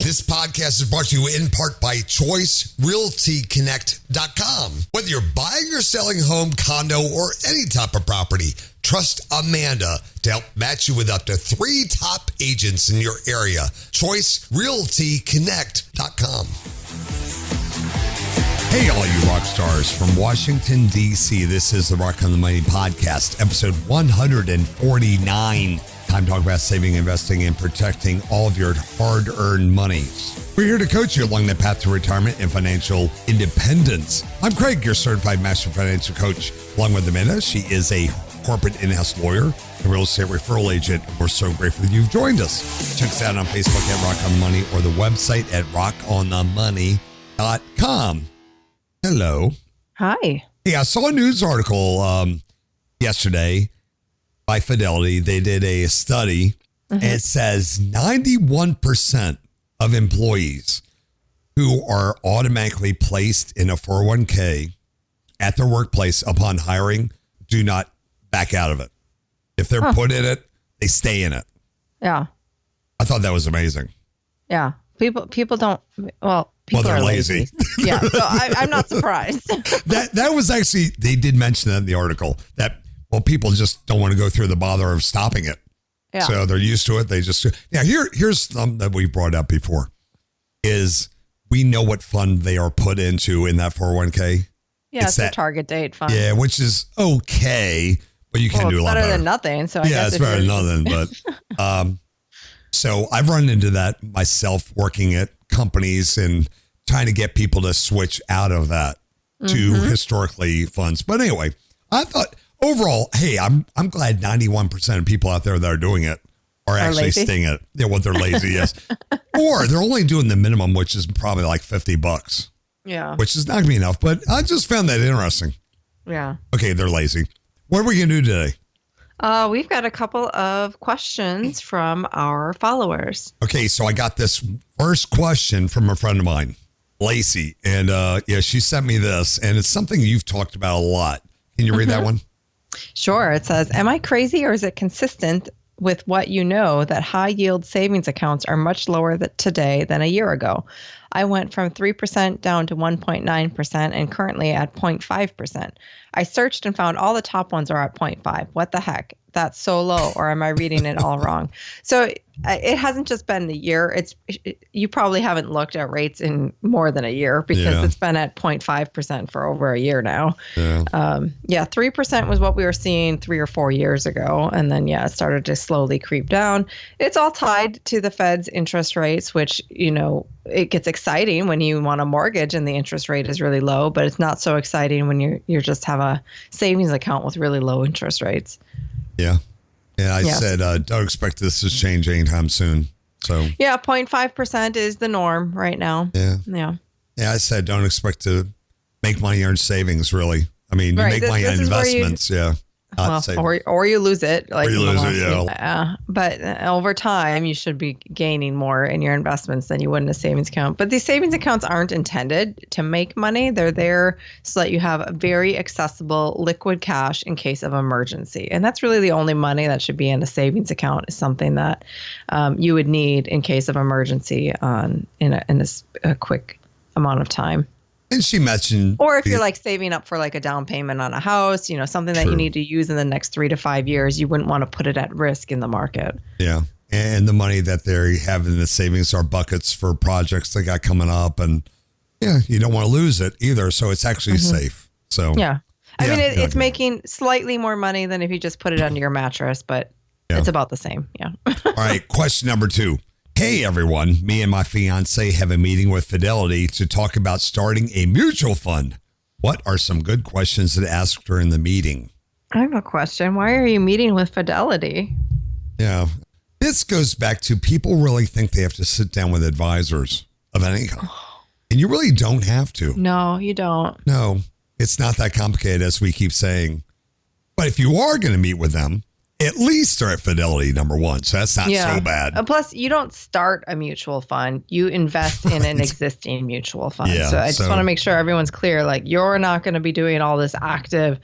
This podcast is brought to you in part by ChoiceRealtyConnect.com. Whether you're buying or selling a home, condo, or any type of property, trust Amanda to help match you with up to 3 top agents in your area. ChoiceRealtyConnect.com. Hey, all you rock stars from Washington, D.C. This is the Rock on the Money podcast, episode 149. Time to talk about saving, investing, and protecting all of your hard-earned money. We're here to coach you along the path to retirement and financial independence. I'm Craig, your certified master financial coach, along with Amanda. She is a corporate in-house lawyer and real estate referral agent. We're so grateful that you've joined us. Check us out on Facebook at Rock on the Money or the website at rockonthemoney.com. Hello. Hi. Yeah, I saw a news article yesterday by Fidelity. They did a study, and it says 91% of employees who are automatically placed in a 401k at their workplace upon hiring do not back out of it. If they're put in it, they stay in it. Yeah. I thought that was amazing. Yeah. People don't, people they're are lazy. Yeah. So I'm not surprised. That was actually, they did mention that in the article that, well, people just don't want to go through the bother of stopping it. Yeah. So they're used to it. They just, here's something that we brought up before is we know what fund they are put into in that 401k. Yeah. It's a target date fund. Yeah. Which is okay, but you can do a lot better. Better than nothing. So I guess it's better than nothing. But, so I've run into that myself working at companies and trying to get people to switch out of that to historically funds. But anyway, I thought, overall, hey, I'm glad 91% of people out there that are doing it are actually staying at it. Yeah, well, they're lazy, yes. Or they're only doing the minimum, which is probably like $50. Yeah. Which is not going to be enough, but I just found that interesting. Yeah. Okay, they're lazy. What are we going to do today? We've got a couple of questions from our followers. Okay, so I got this first question from a friend of mine, Lacey. And she sent me this, and it's something you've talked about a lot. Can you read that one? Sure. It says, am I crazy or is it consistent with what you know that high yield savings accounts are much lower today than a year ago? I went from 3% down to 1.9% and currently at 0.5%. I searched and found all the top ones are at 0.5. What the heck? That's so low, or am I reading it all wrong? So it hasn't just been the year. You probably haven't looked at rates in more than a year because it's been at 0.5% for over a year now. Yeah. 3% was what we were seeing 3 or 4 years ago. And then, it started to slowly creep down. It's all tied to the Fed's interest rates, which, it gets exciting when you want a mortgage and the interest rate is really low, but it's not so exciting when you just have a savings account with really low interest rates. Yeah. And I said, don't expect this to change anytime soon. So 0.5% is the norm right now. Yeah. Yeah. I said, don't expect to make money on savings, really. I mean, you make money on investments. Or you lose it. Or you lose it, but over time, you should be gaining more in your investments than you would in a savings account. But these savings accounts aren't intended to make money. They're there so that you have a very accessible liquid cash in case of emergency. And that's really the only money that should be in a savings account is something that you would need in case of emergency in a quick amount of time. And she mentioned, or if you're like saving up for like a down payment on a house, something that you need to use in the next 3 to 5 years, you wouldn't want to put it at risk in the market. Yeah. And the money that they have in the savings are buckets for projects they got coming up. And you don't want to lose it either. So it's actually safe. So, I mean, it's making slightly more money than if you just put it under your mattress, but it's about the same. Yeah. All right. Question number 2. Hey, everyone. Me and my fiance have a meeting with Fidelity to talk about starting a mutual fund. What are some good questions to ask during the meeting? I have a question. Why are you meeting with Fidelity? Yeah. This goes back to people really think they have to sit down with advisors of any kind. And you really don't have to. No, you don't. No, it's not that complicated as we keep saying. But if you are going to meet with them, at least they're at Fidelity, number one. So that's not so bad. Plus, you don't start a mutual fund. You invest in an existing mutual fund. Yeah, so I just want to make sure everyone's clear. Like, you're not going to be doing all this active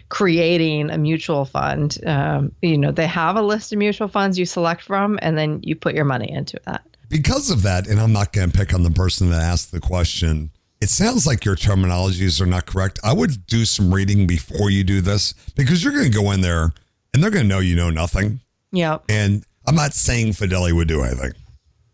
creating a mutual fund. They have a list of mutual funds you select from, and then you put your money into that. because of that, and I'm not going to pick on the person that asked the question, it sounds like your terminologies are not correct. I would do some reading before you do this, because you're going to go in there and they're going to know you know nothing. Yep. And I'm not saying Fidelity would do anything.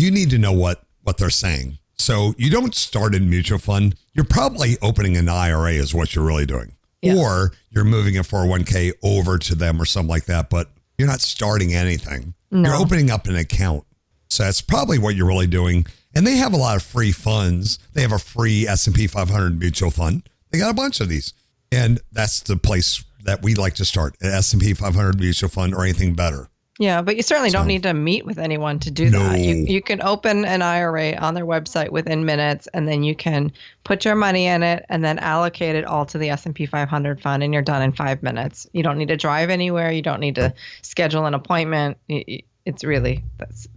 You need to know what they're saying. So you don't start a mutual fund. You're probably opening an IRA is what you're really doing. Yeah. Or you're moving a 401k over to them or something like that, but you're not starting anything. No. You're opening up an account. So that's probably what you're really doing. And they have a lot of free funds. They have a free S&P 500 mutual fund. They got a bunch of these. And that's the place that we like to start, an S&P 500 mutual fund or anything better. Yeah, but you certainly don't need to meet with anyone to do that. You can open an IRA on their website within minutes, and then you can put your money in it and then allocate it all to the S&P 500 fund, and you're done in 5 minutes. You don't need to drive anywhere. You don't need to schedule an appointment. It's really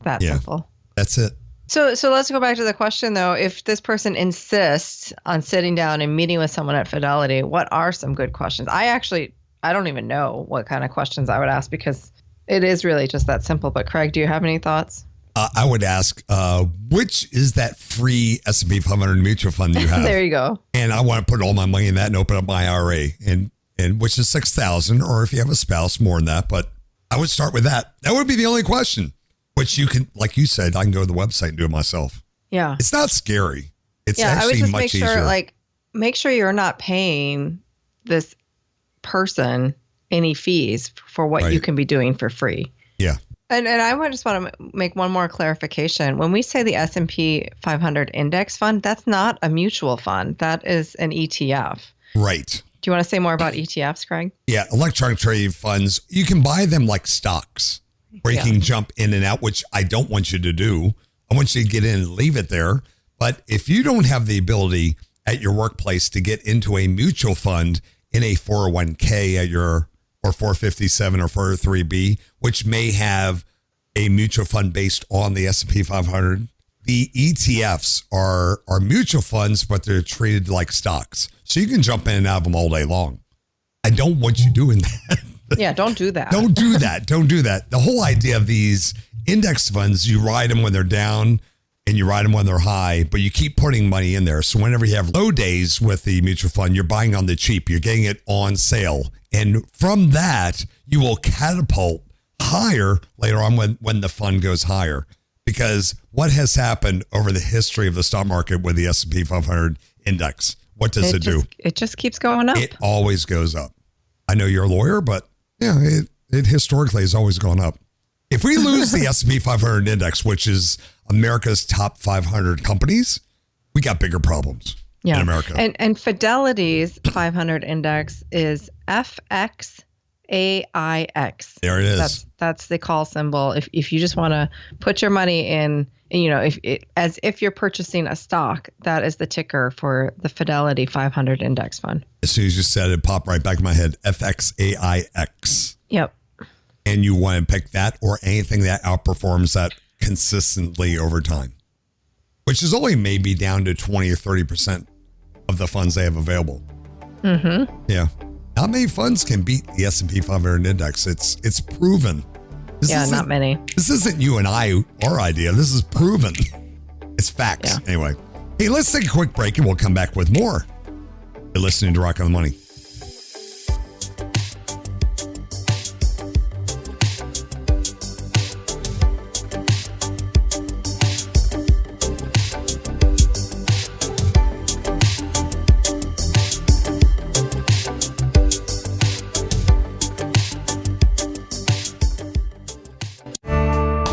that simple. That's it. So let's go back to the question, though. If this person insists on sitting down and meeting with someone at Fidelity, what are some good questions? I don't even know what kind of questions I would ask, because it is really just that simple. But Craig, do you have any thoughts? I would ask, which is that free S&P 500 mutual fund you have? There you go. And I want to put all my money in that and open up my IRA, and which is $6,000, or if you have a spouse, more than that. But I would start with that. That would be the only question, which you can, like you said, I can go to the website and do it myself. Yeah. It's not scary. It's I would actually just much easier. Make sure you're not paying this person any fees for what you can be doing for free. Yeah. And I just want to make one more clarification. When we say the S&P 500 index fund, that's not a mutual fund. That is an ETF. Right. Do you want to say more about ETFs, Craig? Yeah. Electronic trading funds, you can buy them like stocks, where you can jump in and out, which I don't want you to do. I want you to get in and leave it there. But if you don't have the ability at your workplace to get into a mutual fund in a 401k at your or 457 or 403b, which may have a mutual fund based on the S&P 500, the ETFs are mutual funds, but they're treated like stocks. So you can jump in and out of them all day long. I don't want you doing that. Yeah, don't do that. Don't do that. Don't do that. The whole idea of these index funds, you ride them when they're down and you ride them when they're high, but you keep putting money in there. So whenever you have low days with the mutual fund, you're buying on the cheap. You're getting it on sale. And from that, you will catapult higher later on when the fund goes higher. Because what has happened over the history of the stock market with the S&P 500 index? What does it do? It just keeps going up. It always goes up. I know you're a lawyer, but yeah, it historically has always gone up. If we lose the S&P 500 index, which is America's top 500 companies, we got bigger problems in America. And Fidelity's 500 index is FXAIX. There it is. That's the call symbol. If you just want to put your money in, if you're purchasing a stock, that is the ticker for the Fidelity 500 index fund. As soon as you said it, popped right back in my head. FXAIX. Yep. And you want to pick that or anything that outperforms that consistently over time, which is only maybe down to 20 or 30% of the funds they have available. Mm-hmm. Yeah. Not many funds can beat the S&P 500 index. It's proven. Not many. This isn't you and I, our idea. This is proven. It's facts. Yeah. Anyway. Hey, let's take a quick break and we'll come back with more. You're listening to Rock on the Money.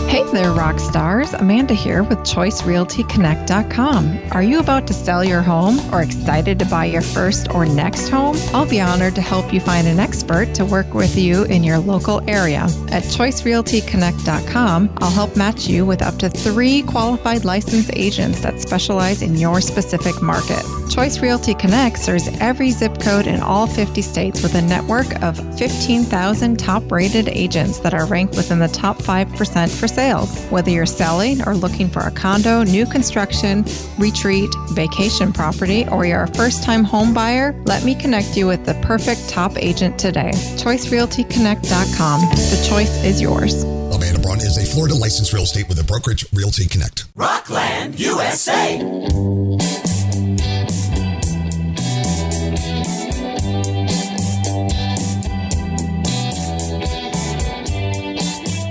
Hey there, rock stars. Amanda here with ChoiceRealtyConnect.com. Are you about to sell your home or excited to buy your first or next home? I'll be honored to help you find an expert to work with you in your local area. At ChoiceRealtyConnect.com, I'll help match you with up to 3 qualified licensed agents that specialize in your specific market. Choice Realty Connect serves every zip code in all 50 states with a network of 15,000 top-rated agents that are ranked within the top 5% for sales. Whether you're selling or looking for a condo, new construction, retreat, vacation property, or you're a first-time home buyer, let me connect you with the perfect top agent today. ChoiceRealtyConnect.com. The choice is yours. Amanda Braun is a Florida licensed real estate with a brokerage Realty Connect. Rockland, USA.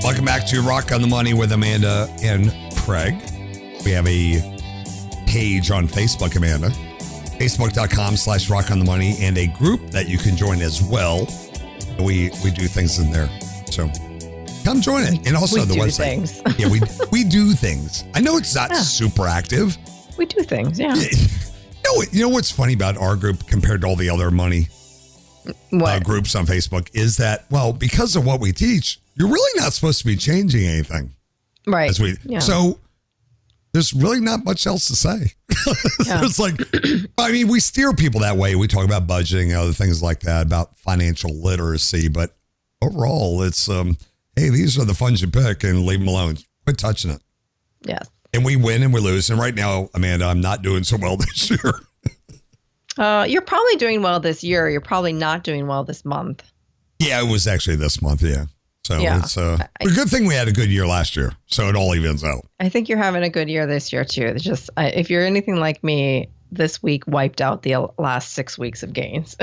Welcome back to Rock on the Money with Amanda and Craig. We have a page on Facebook, Amanda. Facebook.com/Rock on the Money, and a group that you can join as well. We do things in there. So come join it. And also the website. Things. Yeah, we do things. I know it's not super active. We do things, yeah. You know what's funny about our group compared to all the other money groups on Facebook is that, well, because of what we teach, you're really not supposed to be changing anything. Right. So there's really not much else to say. Yeah. It's like, I mean, we steer people that way. We talk about budgeting and other things like that, about financial literacy. But overall, it's, hey, these are the funds you pick and leave them alone. Quit touching it. Yes. And we win and we lose. And right now, Amanda, I'm not doing so well this year. You're probably doing well this year. You're probably not doing well this month. Yeah, it was actually this month. Yeah. So it's a good thing we had a good year last year. So it all evens out. I think you're having a good year this year, too. It's just if you're anything like me, this week wiped out the last 6 weeks of gains.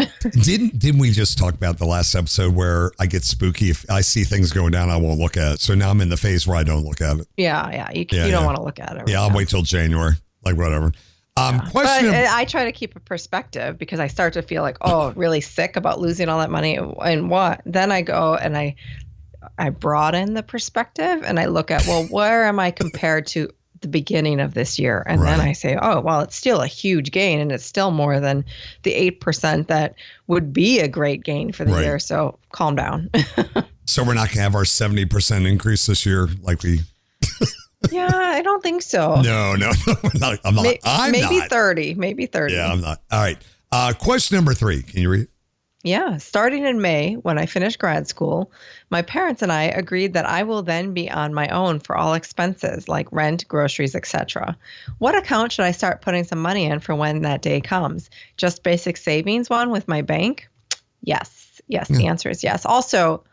Didn't we just talk about the last episode where I get spooky? If I see things going down, I won't look at it. So now I'm in the phase where I don't look at it. Yeah. You don't want to look at it. Yeah, I'll wait till January. Like whatever. But I try to keep a perspective because I start to feel like, really sick about losing all that money and what. Then I go and I broaden the perspective and I look at, well, where am I compared to the beginning of this year? And then I say, it's still a huge gain and it's still more than the 8% that would be a great gain for the year. So calm down. So we're not going to have our 70% increase this year like we... Yeah, I don't think so. No, I'm not. Maybe 30. Yeah, I'm not. All right. Question number 3. Can you read? Yeah. Starting in May, when I finished grad school, my parents and I agreed that I will then be on my own for all expenses like rent, groceries, etc. What account should I start putting some money in for when that day comes? Just basic savings one with my bank? Yes. The answer is yes. Also,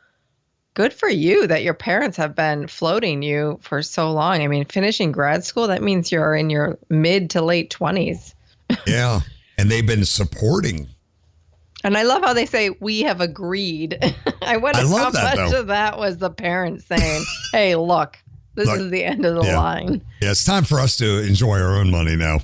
good for you that your parents have been floating you for so long. I mean, finishing grad school, that means you're in your mid to late 20s. Yeah. And they've been supporting. And I love how they say, we have agreed. I wonder how much of that was the parents saying, hey, look, this is the end of the line. Yeah, it's time for us to enjoy our own money now.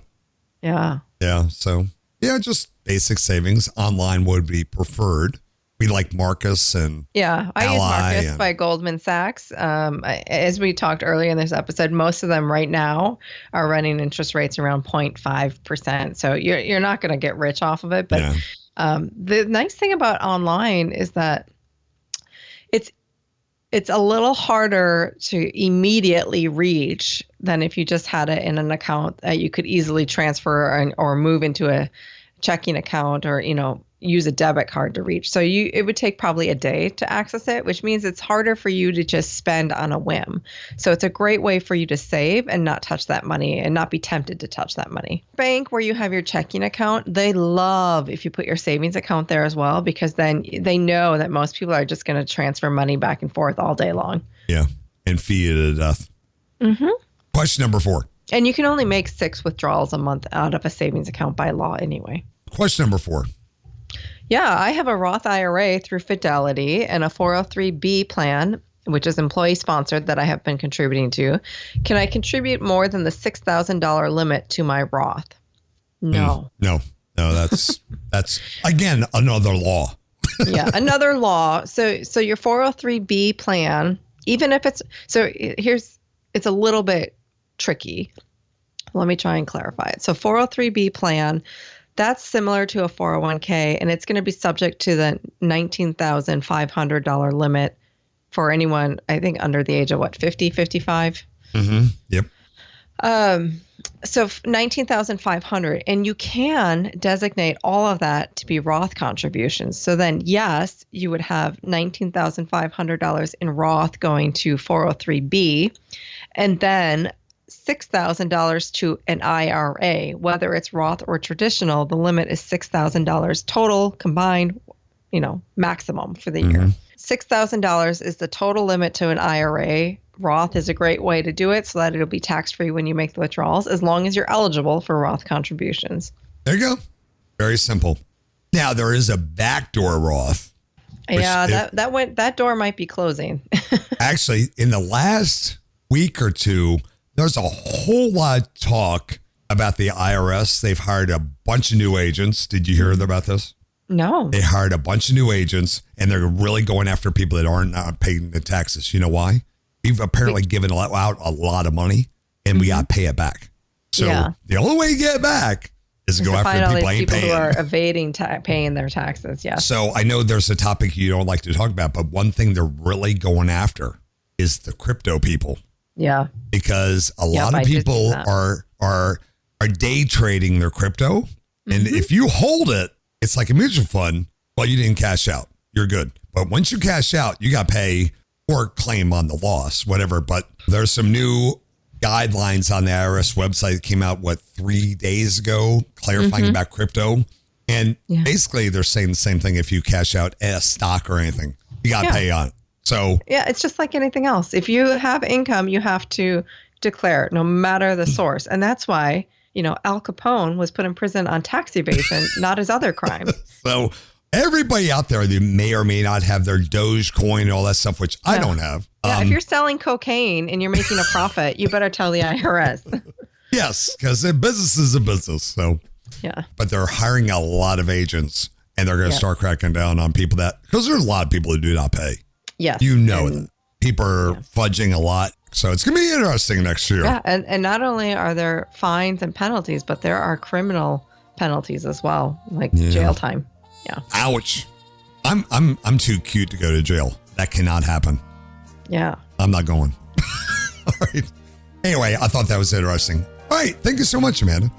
Yeah. Yeah. So, just basic savings. Online would be preferred. We like Marcus and I use Marcus by Goldman Sachs. As we talked earlier in this episode, most of them right now are running interest rates around 0.5%. So you're not going to get rich off of it. But the nice thing about online is that it's a little harder to immediately reach than if you just had it in an account that you could easily transfer or move into a checking account or, use a debit card to reach. So it would take probably a day to access it, which means it's harder for you to just spend on a whim. So it's a great way for you to save and not touch that money and not be tempted to touch that money. Bank where you have your checking account, they love if you put your savings account there as well, because then they know that most people are just going to transfer money back and forth all day long. Yeah. And fee it to death. Mm-hmm. Question number 4. And you can only make 6 withdrawals a month out of a savings account by law anyway. Question number 4. Yeah, I have a Roth IRA through Fidelity and a 403B plan, which is employee sponsored, that I have been contributing to. Can I contribute more than the $6,000 limit to my Roth? No. No, that's again another law. Yeah, another law. So your 403B plan, even if it's a little bit tricky. Let me try and clarify it. So 403B plan, that's similar to a 401k, and it's going to be subject to the $19,500 limit for anyone, I think, under the age of 50, 55? Mm-hmm. Yep. So $19,500, and you can designate all of that to be Roth contributions. So then, yes, you would have $19,500 in Roth going to 403B, and then $6,000 to an IRA. Whether it's Roth or traditional, the limit is $6,000 total combined, maximum for the year. $6,000 is the total limit to an IRA Roth is a great way to do it so that it'll be tax-free when you make the withdrawals, as long as you're eligible for Roth contributions. There you go. Very simple. Now, there is a backdoor Roth. Yeah, that door might be closing. Actually, in the last week or two, there's a whole lot of talk about the IRS. They've hired a bunch of new agents. Did you hear about this? No. They hired a bunch of new agents, and they're really going after people that aren't not paying the taxes. You know why? We've apparently given out a lot of money, and we got to pay it back. So the only way to get it back is to go after the people ain't paying. Who are evading paying their taxes, yeah. So I know there's a topic you don't like to talk about, but one thing they're really going after is the crypto people. Yeah. Because a lot of people are day trading their crypto. And if you hold it, it's like a mutual fund. Well, you didn't cash out. You're good. But once you cash out, you got to pay or claim on the loss, whatever. But there's some new guidelines on the IRS website that came out, 3 days ago, clarifying about crypto. And basically they're saying the same thing if you cash out a stock or anything. You got to pay on it. So yeah, it's just like anything else. If you have income, you have to declare it no matter the source. And that's why, Al Capone was put in prison on tax evasion, not his other crime. So everybody out there that may or may not have their Dogecoin and all that stuff, which I don't have. Yeah, if you're selling cocaine and you're making a profit, you better tell the IRS. Yes, because business is a business. So yeah. But they're hiring a lot of agents, and they're going to start cracking down on people because there's a lot of people who do not pay. Yes. That. People are fudging a lot. So it's going to be interesting next year. Yeah. And not only are there fines and penalties, but there are criminal penalties as well, like jail time. Yeah. Ouch. I'm too cute to go to jail. That cannot happen. Yeah. I'm not going. All right. Anyway, I thought that was interesting. All right. Thank you so much, Amanda.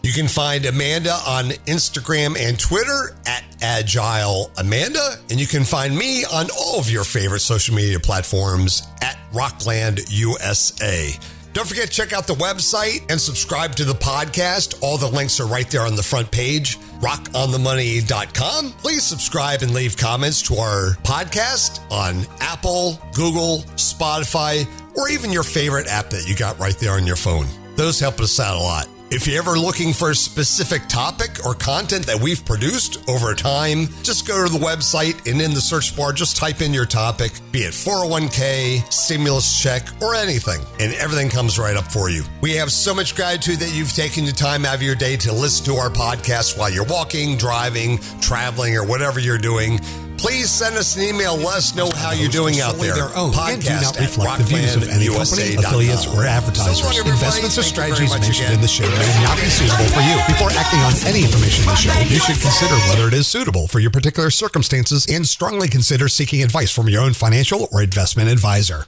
You can find Amanda on Instagram and Twitter at Agile Amanda. And you can find me on all of your favorite social media platforms at Rockland USA. Don't forget to check out the website and subscribe to the podcast. All the links are right there on the front page, rockonthemoney.com. Please subscribe and leave comments to our podcast on Apple, Google, Spotify, or even your favorite app that you got right there on your phone. Those help us out a lot. If you're ever looking for a specific topic or content that we've produced over time, just go to the website and in the search bar, just type in your topic, be it 401k, stimulus check, or anything, and everything comes right up for you. We have so much gratitude that you've taken the time out of your day to listen to our podcast while you're walking, driving, traveling, or whatever you're doing. Please send us an email. Let us know how you're doing out there. Podcast and do not reflect the views of any company, affiliates, or advertisers. Investments or strategies mentioned in the show may not be suitable for you. Before acting on any information in the show, you should consider whether it is suitable for your particular circumstances and strongly consider seeking advice from your own financial or investment advisor.